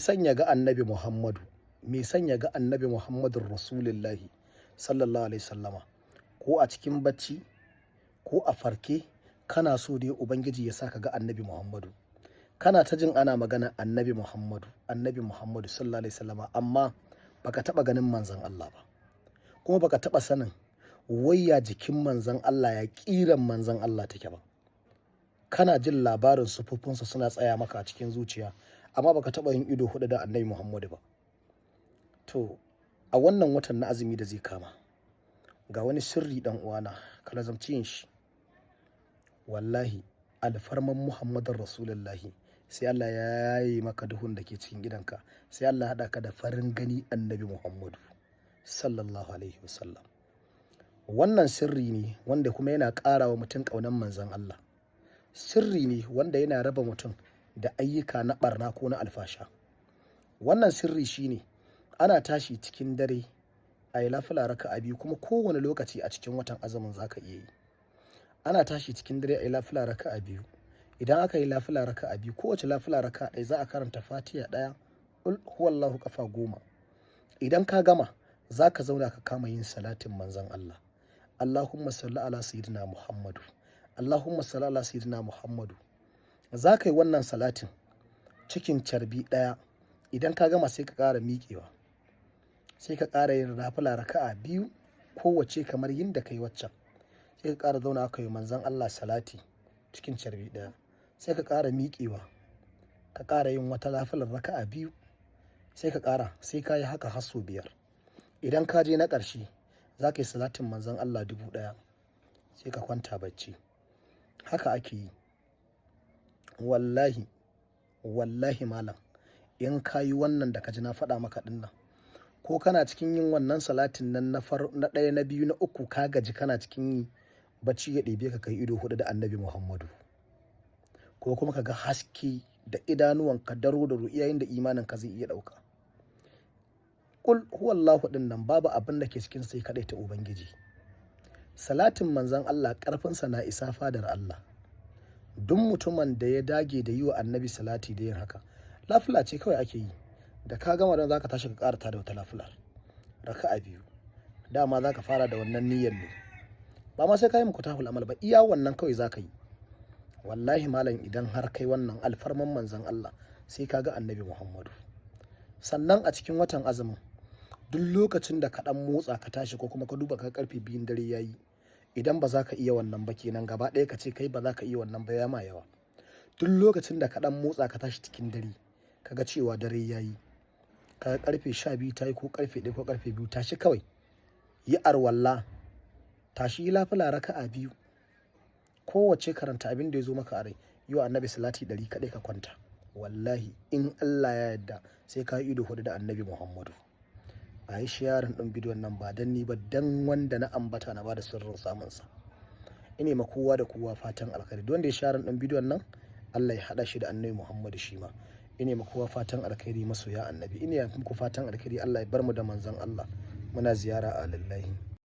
son ya ga annabi Muhammadu, mai son ya ga annabi Muhammadun Rasulullahi sallallahu alaihi sallama, ko a cikin bacci ko a farke, kana so dai Ubangiji ya sa ka ga annabi Muhammadu. Kana ta jin ana magana annabi Muhammadu sallallahu alaihi sallama, amma baka taɓa ganin manzan Allah ba, kuma baka taɓa sanin wayya jikin manzan Allah ya ƙiran manzan Allah take ba. Kana jin labarin sufufunsa suna tsaya maka a cikin zuciya, amma baka taɓa yin ido huɗu da annabi Muhammadu ba. To a wannan watan na azumi da zai kama, ga wani sirri ɗan uwana, ka lazamci yin shi. Wallahi alfarman Muhammadun Rasulullahi sai Allah ya yi maka duhun da ke cikin gidanka, sai Allah haɗa ka da farin gani annabi Muhammadu sallallahu alaihi wasallam. Wannan sirri ne wanda kuma yana ƙara wa mutum ƙaunar manzan Allah. Sirri ne wanda yana raba mutum da ayyuka na ɓarna ko na alfasha. Wannan sirri shine ana tashi cikin dare a yi lafila raka'a biyu, kuma kowane lokaci a cikin watan azumin za ka iya yi. Ana tashi cikin dare a yi lafila raka'a biyu. Idan aka yi lafila raka'a biyu, kowace lafila raka'a ɗaya za a karanta Fatiha ɗaya, Qul huwallahu kafa 10. Idan ka gama, za ka zauna ka kama yin salatin manzan Allah. Allahumma salli ala sayyidina Muhammadu. Allahumma salli ala sayyidina Muhammadu. Za ka yi wannan salatin cikin carbi ɗaya. Idan ka gama sai ka ƙara miƙewa. Sai ka ƙara yin nafila raka'a biyu, kowace kamar yadda ka yi waccan. Sai ka ƙara zauna ka yi manzan Allah salati cikin carbi ɗaya. Sai ka ƙara miƙewa. Ka ƙara yin wata nafilar raka'a biyu. Sai ka ƙara, sai ka yi haka har sau 5. Idan ka je na ƙarshe, za ka yi salatin manzan Allah 1000. Sai ka kwanta bacci. Haka ake yi. Wallahi malam, in ka yi wannan da ka ji na faɗa maka ɗinnan, ko kana cikin yin wannan salatin nan na ɗaya, na biyu, na uku, ka gaji kana cikin yi, bacci ya ɗebe ka kai ido huɗu da annabi Muhammadu, ko kuma ka ga haske da idanuwanka daro yayin da imaninka zai iya ɗauka. Qul huwallahu ɗin nan babu abin da ke cikin sai kaɗai ta Ubangiji. Salatin manzan Allah ƙarfinsa na isa fadar Allah. Duk mutumin da ya dage da yi wa annabi salati da yin haka, lafila ce kawai ake yi. Da ka gama don za ka tashi ka ƙarata da wata lafilar raka'a biyu. Dama za ka fara da wannan niyyar ne, ba ma sai ka yi mukutahul amal ba, iya wannan kawai za ka yi. Wallahi malam, idan har kai wannan alfarman manzan Allah, sai ka ga annabi Muhammadu. Sannan a cikin watan azumin, duk lokacin da ka ɗan motsa ka tashi, ko kuma ka duba ka karfe 2 dare ya yi, idan ba za ka iya wannan ba kenan gaba ɗaya ka ce kai ba za ka iya wannan ba, ya ma yawa. Duk lokacin da ka ɗan motsa ka tashi cikin dare, ka ga cewa dare ya yi, ka karfe 12 ta yi, ko karfe 1 ko karfe 2, tashi kawai yi arwalla, tashi yi lafila raka'a biyu, kowace karanta abin da ya zo maka a rai, yi wa annabi salati 100 kaɗai ka kwanta. Wallahi in Allah ya yarda sai ka yi ido huɗu da annabi Muhammadu. A yi sharing ɗin bidiyon nan ba don ni ba, don wanda na ambata na ba da sirrin samunsa. Ine ma kowa da kowa fatan alkhairi. Don wanda ya sharing ɗin bidiyon nan, Allah ya haɗa shi da annabi Muhammadu shi ma. Ine ma kowa fatan alkhairi, masoya annabi. Ine muku fatan alkhairi, Allah ya bar mu da manzon Allah. Muna ziyara a lillahi.